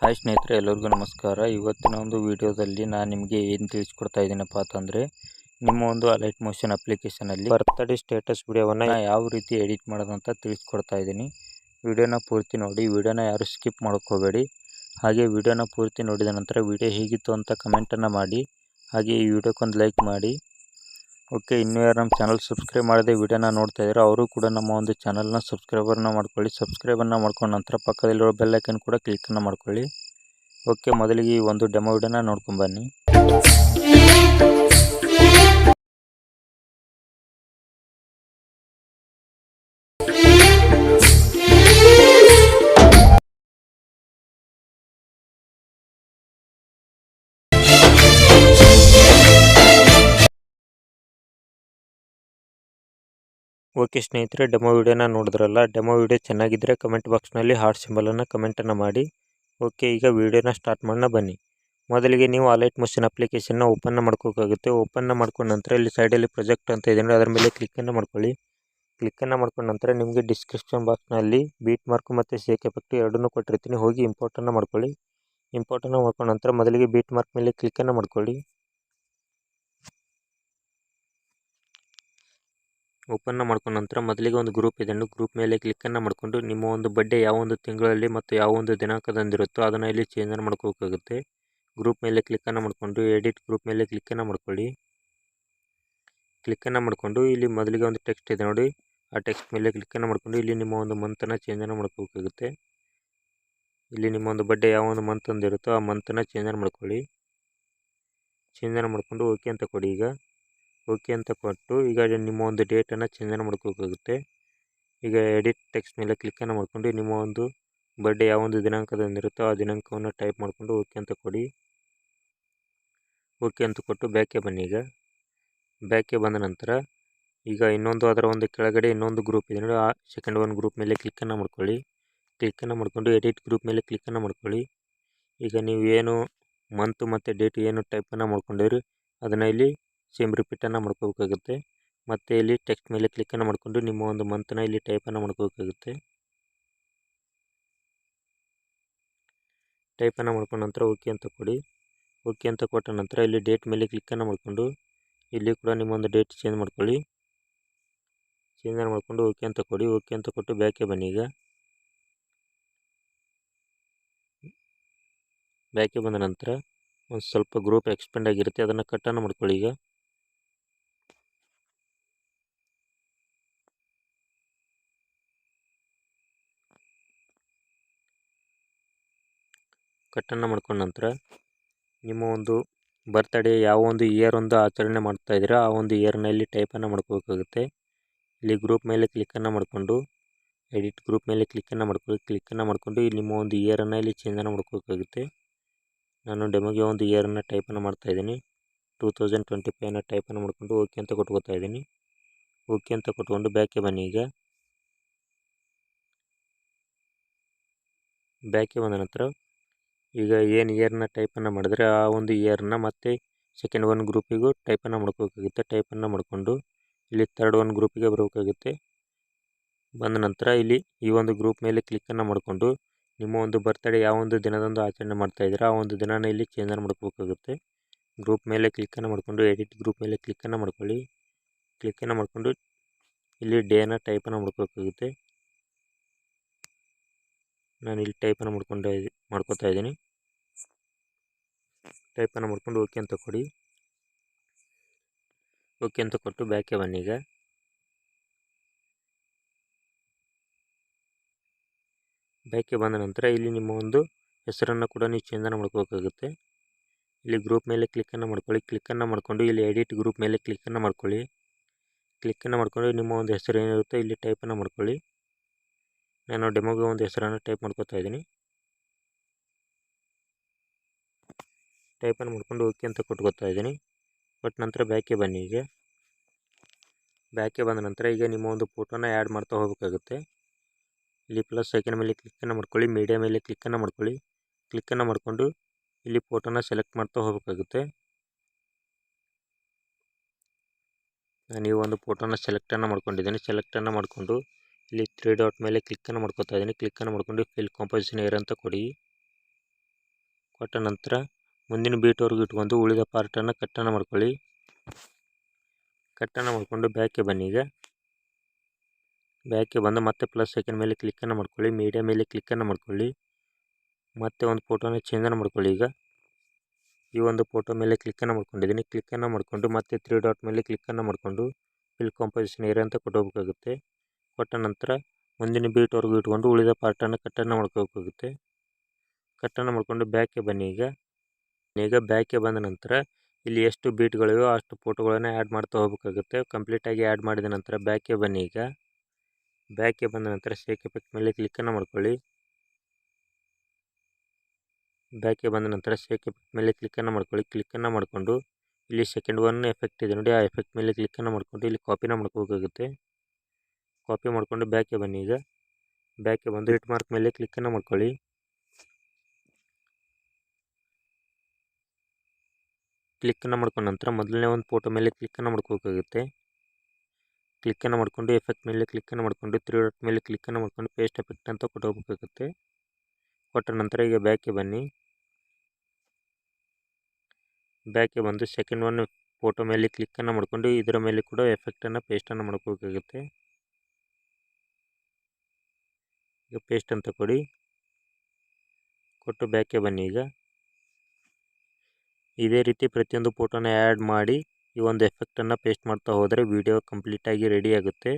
Hi ಸ್ನೇಹಿತರೆ, ಎಲ್ಲರಿಗೂ ನಮಸ್ಕಾರ. ಇವತ್ತಿನ ಒಂದು ವಿಡಿಯೋದಲ್ಲಿ ನಾನು ನಿಮಗೆ ಏನು ತಿಳಿಸ್ಕೊಡ್ತಾ ಇದ್ದೀನಪ್ಪ ಅಂತಂದರೆ, ನಿಮ್ಮ ಒಂದು ಅಲೈಟ್ ಮೋಷನ್ ಅಪ್ಲಿಕೇಶನಲ್ಲಿ ಬರ್ತ್ಡೇ ಸ್ಟೇಟಸ್ ವಿಡಿಯೋವನ್ನು ಯಾವ ರೀತಿ ಎಡಿಟ್ ಮಾಡೋದಂತ ತಿಳಿಸ್ಕೊಡ್ತಾ ಇದ್ದೀನಿ. ವಿಡಿಯೋನ ಪೂರ್ತಿ ನೋಡಿ. ವಿಡಿಯೋನ ಯಾರು ಸ್ಕಿಪ್ ಮಾಡೋಕ್ಕೆ ಹೋಗಬೇಡಿ. ಹಾಗೆ ವಿಡಿಯೋನ ಪೂರ್ತಿ ನೋಡಿದ ನಂತರ ವಿಡಿಯೋ ಹೇಗಿತ್ತು ಅಂತ ಕಮೆಂಟನ್ನು ಮಾಡಿ. ಹಾಗೆ ಈ ವಿಡಿಯೋಕ್ಕೊಂದು ಲೈಕ್ ಮಾಡಿ. ಓಕೆ, ಇನ್ನೂ ಯಾರು ನಮ್ಮ ಚಾನಲ್ ಸಬ್ಸ್ಕ್ರೈಬ್ ಮಾಡದೆ ವಿಡಿಯೋನ ನೋಡ್ತಾ ಇದ್ದಾರೆ ಅವರು ಕೂಡ ನಮ್ಮ ಒಂದು ಚಾನಲ್ನ ಸಬ್ಸ್ಕ್ರೈಬರ್ನ ಮಾಡ್ಕೊಳ್ಳಿ. ಸಬ್ಸ್ಕ್ರೈಬನ್ನು ಮಾಡ್ಕೊಂಡ ನಂತರ ಪಕ್ಕದಲ್ಲಿರೋ ಬೆಲ್ ಐಕನ್ ಕೂಡ ಕ್ಲಿಕ್ಕನ್ನು ಮಾಡ್ಕೊಳ್ಳಿ. ಓಕೆ, ಮೊದಲಿಗೆ ಈ ಒಂದು ಡೆಮೋ ವಿಡಿಯೋನ ನೋಡ್ಕೊಂಬನ್ನಿ. ಓಕೆ ಸ್ನೇಹಿತರೆ, ಡೆಮೋ ವಿಡಿಯೋನ ನೋಡಿದ್ರಲ್ಲ. ಡೆಮೋ ವಿಡಿಯೋ ಚೆನ್ನಾಗಿದ್ದರೆ ಕಮೆಂಟ್ ಬಾಕ್ಸ್ನಲ್ಲಿ ಹಾರ್ಟ್ ಸಿಂಬಲನ್ನು ಕಮೆಂಟನ್ನು ಮಾಡಿ. ಓಕೆ, ಈಗ ವಿಡಿಯೋನ ಸ್ಟಾರ್ಟ್ ಮಾಡೋಣ ಬನ್ನಿ. ಮೊದಲಿಗೆ ನೀವು ಅಲೈಟ್ ಮೋಷನ್ ಅಪ್ಲಿಕೇಶನ್ನ ಓಪನ್ನ ಮಾಡ್ಕೋಬೇಕಾಗುತ್ತೆ. ಓಪನ್ನ ಮಾಡ್ಕೊಂಡ ನಂತರ ಇಲ್ಲಿ ಸೈಡಲ್ಲಿ ಪ್ರೊಜೆಕ್ಟ್ ಅಂತ ಇದೆ ನೋಡಿ, ಅದರ ಮೇಲೆ ಕ್ಲಿಕ್ಕನ್ನು ಮಾಡ್ಕೊಳ್ಳಿ. ಕ್ಲಿಕ್ಕನ್ನು ಮಾಡ್ಕೊಂಡ ನಂತರ ನಿಮಗೆ ಡಿಸ್ಕ್ರಿಪ್ಷನ್ ಬಾಕ್ಸ್ನಲ್ಲಿ ಬೀಟ್ ಮಾರ್ಕ್ ಮತ್ತು ಶೇಕ್ ಎಫೆಕ್ಟ್ ಎರಡನ್ನೂ ಕೊಟ್ಟಿರ್ತೀನಿ. ಹೋಗಿ ಇಂಪೋರ್ಟನ್ನು ಮಾಡ್ಕೊಳ್ಳಿ. ಇಂಪೋರ್ಟನ್ನು ಮಾಡ್ಕೊಂಡ ನಂತರ ಮೊದಲಿಗೆ ಬೀಟ್ ಮಾರ್ಕ್ ಮೇಲೆ ಕ್ಲಿಕ್ಕನ್ನು ಮಾಡ್ಕೊಳ್ಳಿ. ಓಪನ್ನ ಮಾಡ್ಕೊಂಡ ನಂತರ ಮೊದಲಿಗೆ ಒಂದು ಗ್ರೂಪ್ ಇದೆ, ಗ್ರೂಪ್ ಮೇಲೆ ಕ್ಲಿಕ್ಕನ್ನು ಮಾಡಿಕೊಂಡು ನಿಮ್ಮ ಒಂದು ಬರ್ಡೇ ಯಾವ ಒಂದು ತಿಂಗಳಲ್ಲಿ ಮತ್ತು ಯಾವ ಒಂದು ದಿನಾಂಕದಂದಿರುತ್ತೋ ಅದನ್ನು ಇಲ್ಲಿ ಚೇಂಜನ್ನು ಮಾಡ್ಕೋಬೇಕಾಗುತ್ತೆ. ಗ್ರೂಪ್ ಮೇಲೆ ಕ್ಲಿಕ್ಕನ್ನು ಮಾಡಿಕೊಂಡು ಎಡಿಟ್ ಗ್ರೂಪ್ ಮೇಲೆ ಕ್ಲಿಕ್ಕನ್ನು ಮಾಡ್ಕೊಳ್ಳಿ. ಕ್ಲಿಕ್ಕನ್ನು ಮಾಡಿಕೊಂಡು ಇಲ್ಲಿ ಮೊದಲಿಗೆ ಒಂದು ಟೆಕ್ಸ್ಟ್ ಇದೆ ನೋಡಿ, ಆ ಟೆಕ್ಸ್ಟ್ ಮೇಲೆ ಕ್ಲಿಕ್ಕನ್ನು ಮಾಡಿಕೊಂಡು ಇಲ್ಲಿ ನಿಮ್ಮ ಒಂದು ಮಂತನ್ನು ಚೇಂಜನ್ನು ಮಾಡ್ಕೋಬೇಕಾಗುತ್ತೆ. ಇಲ್ಲಿ ನಿಮ್ಮ ಒಂದು ಬರ್ಡೇ ಯಾವ ಒಂದು ಮಂತ್ ಅಂದಿರುತ್ತೋ ಆ ಮಂತನ್ನು ಚೇಂಜನ್ನು ಮಾಡ್ಕೊಳ್ಳಿ. ಚೇಂಜನ್ನು ಮಾಡಿಕೊಂಡು ಓಕೆ ಅಂತ ಕೊಡಿ. ಈಗ ಓಕೆ ಅಂತ ಕೊಟ್ಟು ಈಗ ನಿಮ್ಮ ಒಂದು ಡೇಟನ್ನು ಚೇಂಜನ್ನು ಮಾಡ್ಕೋಬೇಕಾಗುತ್ತೆ. ಈಗ ಎಡಿಟ್ ಟೆಕ್ಸ್ಟ್ ಮೇಲೆ ಕ್ಲಿಕ್ಕನ್ನು ಮಾಡಿಕೊಂಡು ನಿಮ್ಮ ಒಂದು ಬರ್ಡೇ ಯಾವ ಒಂದು ದಿನಾಂಕದಂದಿರುತ್ತೋ ಆ ದಿನಾಂಕವನ್ನು ಟೈಪ್ ಮಾಡಿಕೊಂಡು ಓಕೆ ಅಂತ ಕೊಡಿ. ಓಕೆ ಅಂತ ಕೊಟ್ಟು ಬ್ಯಾಕೆ ಬನ್ನಿ. ಈಗ ಬ್ಯಾಕೆ ಬಂದ ನಂತರ ಈಗ ಇನ್ನೊಂದು ಅದರ ಒಂದು ಕೆಳಗಡೆ ಇನ್ನೊಂದು ಗ್ರೂಪ್ ಇದೆ ನೋಡಿ, ಆ ಸೆಕೆಂಡ್ ಒಂದು ಗ್ರೂಪ್ ಮೇಲೆ ಕ್ಲಿಕ್ಕನ್ನು ಮಾಡ್ಕೊಳ್ಳಿ. ಕ್ಲಿಕ್ಕನ್ನು ಮಾಡಿಕೊಂಡು ಎಡಿಟ್ ಗ್ರೂಪ್ ಮೇಲೆ ಕ್ಲಿಕ್ಕನ್ನು ಮಾಡ್ಕೊಳ್ಳಿ. ಈಗ ನೀವು ಏನು ಮಂತ್ ಮತ್ತು ಡೇಟ್ ಏನು ಟೈಪನ್ನು ಮಾಡ್ಕೊಂಡಿರಿ ಅದನ್ನು ಇಲ್ಲಿ ಸೇಮ್ ರಿಪೀಟನ್ನು ಮಾಡ್ಕೋಬೇಕಾಗುತ್ತೆ. ಮತ್ತು ಇಲ್ಲಿ ಟೆಕ್ಸ್ಟ್ ಮೇಲೆ ಕ್ಲಿಕ್ಕನ್ನು ಮಾಡಿಕೊಂಡು ನಿಮ್ಮ ಒಂದು ಮಂತನ್ನು ಇಲ್ಲಿ ಟೈಪನ್ನು ಮಾಡ್ಕೋಬೇಕಾಗುತ್ತೆ. ಟೈಪನ್ನು ಮಾಡ್ಕೊಂಡ ನಂತರ ಓಕೆ ಅಂತ ಕೊಡಿ. ಓಕೆ ಅಂತ ಕೊಟ್ಟ ನಂತರ ಇಲ್ಲಿ ಡೇಟ್ ಮೇಲೆ ಕ್ಲಿಕ್ಕನ್ನು ಮಾಡಿಕೊಂಡು ಇಲ್ಲಿ ಕೂಡ ನಿಮ್ಮ ಒಂದು ಡೇಟ್ ಚೇಂಜ್ ಮಾಡ್ಕೊಳ್ಳಿ. ಚೇಂಜ್ ಮಾಡಿಕೊಂಡು ಓಕೆ ಅಂತ ಕೊಡಿ. ಓಕೆ ಅಂತ ಕೊಟ್ಟು ಬ್ಯಾಕೆ ಬನ್ನಿ. ಈಗ ಬ್ಯಾಕೆ ಬಂದ ನಂತರ ಒಂದು ಸ್ವಲ್ಪ ಗ್ರೂಪ್ ಎಕ್ಸ್ಪೆಂಡ್ ಆಗಿರುತ್ತೆ, ಅದನ್ನು ಕಟ್ಟನ್ನು ಮಾಡ್ಕೊಳ್ಳಿ. ಈಗ ಕಟ್ಟನ್ನು ಮಾಡ್ಕೊಂಡ ನಂತರ ನಿಮ್ಮ ಒಂದು ಬರ್ತ್ಡೇ ಯಾವ ಒಂದು ಇಯರ್ ಒಂದು ಆಚರಣೆ ಮಾಡ್ತಾ ಇದ್ದೀರಾ ಆ ಒಂದು ಇಯರ್ನ ಇಲ್ಲಿ ಟೈಪನ್ನು ಮಾಡ್ಕೋಬೇಕಾಗುತ್ತೆ. ಇಲ್ಲಿ ಗ್ರೂಪ್ ಮೇಲೆ ಕ್ಲಿಕ್ಕನ್ನು ಮಾಡಿಕೊಂಡು ಎಡಿಟ್ ಗ್ರೂಪ್ ಮೇಲೆ ಕ್ಲಿಕ್ಕನ್ನು ಮಾಡ್ಕೊಳ್ಳಿ. ಕ್ಲಿಕ್ಕನ್ನು ಮಾಡಿಕೊಂಡು ಇಲ್ಲಿ ನಿಮ್ಮ ಒಂದು ಇಯರನ್ನು ಇಲ್ಲಿ ಚೇಂಜನ್ನು ಮಾಡ್ಕೋಬೇಕಾಗುತ್ತೆ. ನಾನು ಡೆಮೋಗೆ ಒಂದು ಇಯರನ್ನು ಟೈಪನ್ನು ಮಾಡ್ತಾಯಿದ್ದೀನಿ. 2025 ಟೈಪನ್ನು ಮಾಡಿಕೊಂಡು ಓಕೆ ಅಂತ ಕೊಟ್ಕೋತಾ ಇದ್ದೀನಿ. ಓಕೆ ಅಂತ ಕೊಟ್ಕೊಂಡು ಬ್ಯಾಕೆ ಬನ್ನಿ. ಈಗ ಬ್ಯಾಕೆ ಬಂದ ನಂತರ ಈಗ ಏನು ಇಯರ್ನ ಟೈಪನ್ನು ಮಾಡಿದ್ರೆ ಆ ಒಂದು ಇಯರ್ನ ಮತ್ತೆ ಸೆಕೆಂಡ್ ಒಂದು ಗ್ರೂಪಿಗೂ ಟೈಪನ್ನು ಮಾಡ್ಕೋಬೇಕಾಗುತ್ತೆ. ಟೈಪನ್ನು ಮಾಡಿಕೊಂಡು ಇಲ್ಲಿ ಥರ್ಡ್ ಒಂದು ಗ್ರೂಪಿಗೆ ಬರಬೇಕಾಗುತ್ತೆ. ಬಂದ ನಂತರ ಇಲ್ಲಿ ಈ ಒಂದು ಗ್ರೂಪ್ ಮೇಲೆ ಕ್ಲಿಕ್ಕನ್ನು ಮಾಡಿಕೊಂಡು ನಿಮ್ಮ ಒಂದು ಬರ್ತ್ಡೇ ಯಾವ ಒಂದು ದಿನದಂದು ಆಚರಣೆ ಮಾಡ್ತಾಯಿದ್ದೀರಾ ಆ ಒಂದು ದಿನಾನ ಇಲ್ಲಿ ಚೇಂಜನ್ನು ಮಾಡ್ಕೋಬೇಕಾಗುತ್ತೆ. ಗ್ರೂಪ್ ಮೇಲೆ ಕ್ಲಿಕ್ಕನ್ನು ಮಾಡಿಕೊಂಡು ಎಡಿಟ್ ಗ್ರೂಪ್ ಮೇಲೆ ಕ್ಲಿಕ್ಕನ್ನು ಮಾಡ್ಕೊಳ್ಳಿ. ಕ್ಲಿಕ್ಕನ್ನು ಮಾಡಿಕೊಂಡು ಇಲ್ಲಿ ಡೇನ ಟೈಪನ್ನು ಮಾಡ್ಕೋಬೇಕಾಗುತ್ತೆ. ನಾನು ಇಲ್ಲಿ ಟೈಪನ್ನು ಮಾಡ್ಕೋತಾ ಇದ್ದೀನಿ. ಟೈಪನ್ನು ಮಾಡ್ಕೊಂಡು ಓಕೆ ಅಂತ ಕೊಡಿ. ಓಕೆ ಅಂತ ಕೊಟ್ಟು ಬ್ಯಾಕೆ ಬನ್ನಿ. ಈಗ ಬ್ಯಾಕೆ ಬಂದ ನಂತರ ಇಲ್ಲಿ ನಿಮ್ಮ ಒಂದು ಹೆಸರನ್ನು ಕೂಡ ನೀವು ಚೇಂಜನ್ನು ಮಾಡ್ಕೋಬೇಕಾಗುತ್ತೆ. ಇಲ್ಲಿ ಗ್ರೂಪ್ ಮೇಲೆ ಕ್ಲಿಕ್ಕನ್ನು ಮಾಡ್ಕೊಳ್ಳಿ. ಕ್ಲಿಕ್ಕನ್ನು ಮಾಡಿಕೊಂಡು ಇಲ್ಲಿ ಎಡಿಟ್ ಗ್ರೂಪ್ ಮೇಲೆ ಕ್ಲಿಕ್ಕನ್ನು ಮಾಡ್ಕೊಳ್ಳಿ. ಕ್ಲಿಕ್ಕನ್ನು ಮಾಡಿಕೊಂಡು ನಿಮ್ಮ ಒಂದು ಹೆಸರು ಏನಿರುತ್ತೋ ಇಲ್ಲಿ ಟೈಪನ್ನು ಮಾಡ್ಕೊಳ್ಳಿ. ನಾನು ಡೆಮೋಗೆ ಒಂದು ಹೆಸರನ್ನು ಟೈಪ್ ಮಾಡ್ಕೋತಾ ಇದ್ದೀನಿ. ಟೈಪನ್ನು ಮಾಡ್ಕೊಂಡು ಓಕೆ ಅಂತ ಕೊಟ್ಕೋತಾ ಇದ್ದೀನಿ. ಕೊಟ್ಟ ನಂತರ ಬ್ಯಾಕೆ ಬನ್ನಿ. ಈಗ ಬ್ಯಾಕೆ ಬಂದ ನಂತರ ಈಗ ನಿಮ್ಮ ಒಂದು ಫೋಟೋನ ಆ್ಯಡ್ ಮಾಡ್ತಾ ಹೋಗಬೇಕಾಗುತ್ತೆ. ಇಲ್ಲಿ ಪ್ಲಸ್ ಐಕನ್ ಮೇಲೆ ಕ್ಲಿಕ್ಕನ್ನು ಮಾಡ್ಕೊಳ್ಳಿ. ಮೀಡಿಯಾ ಮೇಲೆ ಕ್ಲಿಕ್ಕನ್ನು ಮಾಡ್ಕೊಳ್ಳಿ. ಕ್ಲಿಕ್ಕನ್ನು ಮಾಡಿಕೊಂಡು ಇಲ್ಲಿ ಫೋಟೋನ ಸೆಲೆಕ್ಟ್ ಮಾಡ್ತಾ ಹೋಗಬೇಕಾಗುತ್ತೆ. ನಾನು ಈ ಒಂದು ಫೋಟೋನ ಸೆಲೆಕ್ಟನ್ನು ಮಾಡ್ಕೊಂಡಿದ್ದೀನಿ. ಸೆಲೆಕ್ಟನ್ನು ಮಾಡಿಕೊಂಡು ಇಲ್ಲಿ 3 ಡಾಟ್ ಮೇಲೆ ಕ್ಲಿಕ್ಕನ್ನು ಮಾಡ್ಕೋತಾ ಇದ್ದೀನಿ. ಕ್ಲಿಕ್ಕನ್ನು ಮಾಡ್ಕೊಂಡು ಫಿಲ್ ಕಾಂಪೋಸಿಷನ್ ಏರ್ ಅಂತ ಕೊಡಿ. ಕೊಟ್ಟ ನಂತರ ಮುಂದಿನ ಬೀಟ್ವರೆಗೂ ಇಟ್ಕೊಂಡು ಉಳಿದ ಪಾರ್ಟನ್ನು ಕಟ್ಟನ್ನು ಮಾಡ್ಕೊಳ್ಳಿ. ಕಟ್ಟನ್ನು ಮಾಡಿಕೊಂಡು ಬ್ಯಾಕ್ಗೆ ಬನ್ನಿ. ಈಗ ಬ್ಯಾಕ್ಗೆ ಬಂದು ಮತ್ತೆ ಪ್ಲಸ್ ಸೆಕೆಂಡ್ ಮೇಲೆ ಕ್ಲಿಕ್ಕನ್ನು ಮಾಡ್ಕೊಳ್ಳಿ. ಮೀಡಿಯಾ ಮೇಲೆ ಕ್ಲಿಕ್ಕನ್ನು ಮಾಡ್ಕೊಳ್ಳಿ. ಮತ್ತೆ ಒಂದು ಫೋಟೋನ ಚೇಂಜನ್ನು ಮಾಡ್ಕೊಳ್ಳಿ. ಈಗ ಈ ಒಂದು ಫೋಟೋ ಮೇಲೆ ಕ್ಲಿಕ್ಕನ್ನು ಮಾಡ್ಕೊಂಡಿದ್ದೀನಿ. ಕ್ಲಿಕ್ಕನ್ನು ಮಾಡಿಕೊಂಡು ಮತ್ತೆ 3 ಡಾಟ್ ಮೇಲೆ ಕ್ಲಿಕ್ಕನ್ನು ಮಾಡಿಕೊಂಡು ಫಿಲ್ ಕಾಂಪೋಸಿಷನ್ ಏರಿಯಾ ಅಂತ ಕೊಟ್ಟೋಗ್ಬೇಕಾಗುತ್ತೆ. ಕೊಟ್ಟ ನಂತರ ಮುಂದಿನ ಬೀಟ್ವರೆಗೂ ಇಟ್ಕೊಂಡು ಉಳಿದ ಪಾರ್ಟನ್ನು ಕಟ್ಟನ್ನು ಮಾಡ್ಕೋಬೇಕಾಗುತ್ತೆ. ಕಟ್ಟನ್ನು ಮಾಡಿಕೊಂಡು ಬ್ಯಾಕ್ಗೆ ಬನ್ನಿ. ಈಗ ಬ್ಯಾಕ್ಗೆ ಬಂದ ನಂತರ ಇಲ್ಲಿ ಎಷ್ಟು ಬೀಟ್ಗಳಿವೆ ಅಷ್ಟು ಫೋಟೋಗಳನ್ನು ಆ್ಯಡ್ ಮಾಡ್ತಾ ಹೋಗಬೇಕಾಗುತ್ತೆ. ಕಂಪ್ಲೀಟಾಗಿ ಆ್ಯಡ್ ಮಾಡಿದ ನಂತರ ಬ್ಯಾಕ್ಗೆ ಬನ್ನಿ. ಈಗ ಬ್ಯಾಕ್ಗೆ ಬಂದ ನಂತರ ಶೇಕ್ ಎಫೆಕ್ಟ್ ಮೇಲೆ ಕ್ಲಿಕ್ಕನ್ನು ಮಾಡ್ಕೊಳ್ಳಿ. ಬ್ಯಾಕ್ಗೆ ಬಂದ ನಂತರ ಶೇಕ್ ಎಫೆಕ್ಟ್ ಮೇಲೆ ಕ್ಲಿಕ್ಕನ್ನು ಮಾಡ್ಕೊಳ್ಳಿ. ಕ್ಲಿಕ್ಕನ್ನು ಮಾಡಿಕೊಂಡು ಇಲ್ಲಿ ಸೆಕೆಂಡ್ ಒನ್ ಎಫೆಕ್ಟ್ ಇದೆ ನೋಡಿ, ಆ ಎಫೆಕ್ಟ್ ಮೇಲೆ ಕ್ಲಿಕ್ಕನ್ನು ಮಾಡಿಕೊಂಡು ಇಲ್ಲಿ ಕಾಪಿನ ಮಾಡ್ಕೋಬೇಕಾಗುತ್ತೆ. ಕಾಪಿ ಮಾಡಿಕೊಂಡು ಬ್ಯಾಕ್ಗೆ ಬನ್ನಿ. ಈಗ ಬ್ಯಾಕ್ಗೆ ಬಂದು ಹಿಟ್ ಮಾರ್ಕ್ ಮೇಲೆ ಕ್ಲಿಕ್ಕನ್ನು ಮಾಡ್ಕೊಳ್ಳಿ. ಕ್ಲಿಕ್ಕನ್ನು ಮಾಡ್ಕೊಂಡ ನಂತರ ಮೊದಲನೇ ಒಂದು ಫೋಟೋ ಮೇಲೆ ಕ್ಲಿಕ್ಕನ್ನು ಮಾಡ್ಕೋಬೇಕಾಗುತ್ತೆ. ಕ್ಲಿಕ್ಕನ್ನು ಮಾಡಿಕೊಂಡು ಎಫೆಕ್ಟ್ ಮೇಲೆ ಕ್ಲಿಕ್ಕನ್ನು ಮಾಡಿಕೊಂಡು 3 ಡಾಟ್ ಮೇಲೆ ಕ್ಲಿಕ್ಕನ್ನು ಮಾಡಿಕೊಂಡು ಪೇಸ್ಟ್ ಎಫೆಕ್ಟ್ ಅಂತ ಕೊಟ್ಟೋಗ್ಬೇಕಾಗುತ್ತೆ. ಕೊಟ್ಟ ನಂತರ ಈಗ ಬ್ಯಾಕ್ಗೆ ಬನ್ನಿ. ಬ್ಯಾಕ್ಗೆ ಬಂದು ಸೆಕೆಂಡ್ ಒನ್ ಫೋಟೋ ಮೇಲೆ ಕ್ಲಿಕ್ಕನ್ನು ಮಾಡಿಕೊಂಡು ಇದರ ಮೇಲೆ ಕೂಡ ಎಫೆಕ್ಟನ್ನು ಪೇಸ್ಟನ್ನು ಮಾಡ್ಕೋಬೇಕಾಗುತ್ತೆ. ಈಗ ಪೇಸ್ಟ್ ಅಂತ ಕೊಡಿ. ಕೊಟ್ಟು ಬ್ಯಾಕ್ಗೆ ಬನ್ನಿ. ಈಗ ಇದೇ ರೀತಿ ಪ್ರತಿಯೊಂದು ಫೋಟೋನ ಆ್ಯಡ್ ಮಾಡಿ ಈ ಒಂದು ಎಫೆಕ್ಟನ್ನು ಪೇಸ್ಟ್ ಮಾಡ್ತಾ ಹೋದರೆ ವಿಡಿಯೋ ಕಂಪ್ಲೀಟಾಗಿ ರೆಡಿ ಆಗುತ್ತೆ.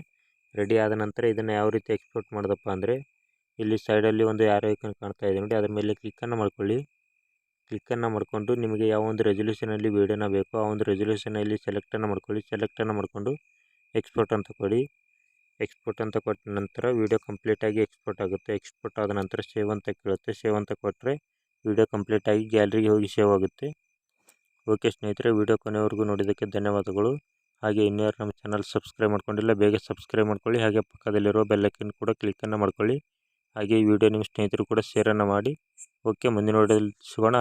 ರೆಡಿ ಆದ ನಂತರ ಇದನ್ನು ಯಾವ ರೀತಿ ಎಕ್ಸ್ಪೋರ್ಟ್ ಮಾಡೋದಪ್ಪ ಅಂದರೆ ಇಲ್ಲಿ ಸೈಡಲ್ಲಿ ಒಂದು ಯಾರೋ ಐಕಾನ್ ಕಾಣ್ತಾ ಇದೆ ನೋಡಿ, ಅದರ ಮೇಲೆ ಕ್ಲಿಕ್ಕನ್ನು ಮಾಡ್ಕೊಳ್ಳಿ. ಕ್ಲಿಕ್ಕನ್ನು ಮಾಡಿಕೊಂಡು ನಿಮಗೆ ಯಾವ ಒಂದು ರೆಸೊಲ್ಯೂಷನಲ್ಲಿ ವೀಡಿಯೋನ ಬೇಕೋ ಆ ಒಂದು ರೆಸೊಲ್ಯೂಷನಲ್ಲಿ ಸೆಲೆಕ್ಟನ್ನು ಮಾಡ್ಕೊಳ್ಳಿ. ಸೆಲೆಕ್ಟನ್ನು ಮಾಡಿಕೊಂಡು ಎಕ್ಸ್ಪೋರ್ಟ್ ಅಂತ ಕೊಡಿ. ಎಕ್ಸ್ಪೋರ್ಟ್ ಅಂತ ಕೊಟ್ಟ ನಂತರ ವೀಡಿಯೋ ಕಂಪ್ಲೀಟಾಗಿ ಎಕ್ಸ್ಪೋರ್ಟ್ ಆಗುತ್ತೆ. ಎಕ್ಸ್ಪೋರ್ಟ್ ಆದ ನಂತರ ಸೇವ್ ಅಂತ ಕೇಳುತ್ತೆ. ಸೇವ್ ಅಂತ ಕೊಟ್ಟರೆ ವೀಡಿಯೋ ಕಂಪ್ಲೀಟಾಗಿ ಗ್ಯಾಲರಿಗೆ ಹೋಗಿ ಸೇವ್ ಆಗುತ್ತೆ. ಓಕೆ ಸ್ನೇಹಿತರೆ, ವೀಡಿಯೋ ಕೊನೆವರೆಗೂ ನೋಡಿದ್ದಕ್ಕೆ ಧನ್ಯವಾದಗಳು. ಹಾಗೆ ಇನ್ಯಾರು ನಮ್ಮ ಚಾನಲ್ ಸಬ್ಸ್ಕ್ರೈಬ್ ಮಾಡ್ಕೊಂಡಿಲ್ಲ ಬೇಗ ಸಬ್ಸ್ಕ್ರೈಬ್ ಮಾಡ್ಕೊಳ್ಳಿ. ಹಾಗೆ ಪಕ್ಕದಲ್ಲಿರೋ ಬೆಲ್ಲೈಕನ್ ಕೂಡ ಕ್ಲಿಕ್ಕನ್ನು ಮಾಡ್ಕೊಳ್ಳಿ. ಹಾಗೆ ಈ ವಿಡಿಯೋ ನಿಮ್ಮ ಸ್ನೇಹಿತರು ಕೂಡ ಶೇರನ್ನು ಮಾಡಿ. ಓಕೆ, ಮುಂದಿನ ವಿಡಿಯೋದಲ್ಲಿ ಸಿಗೋಣ.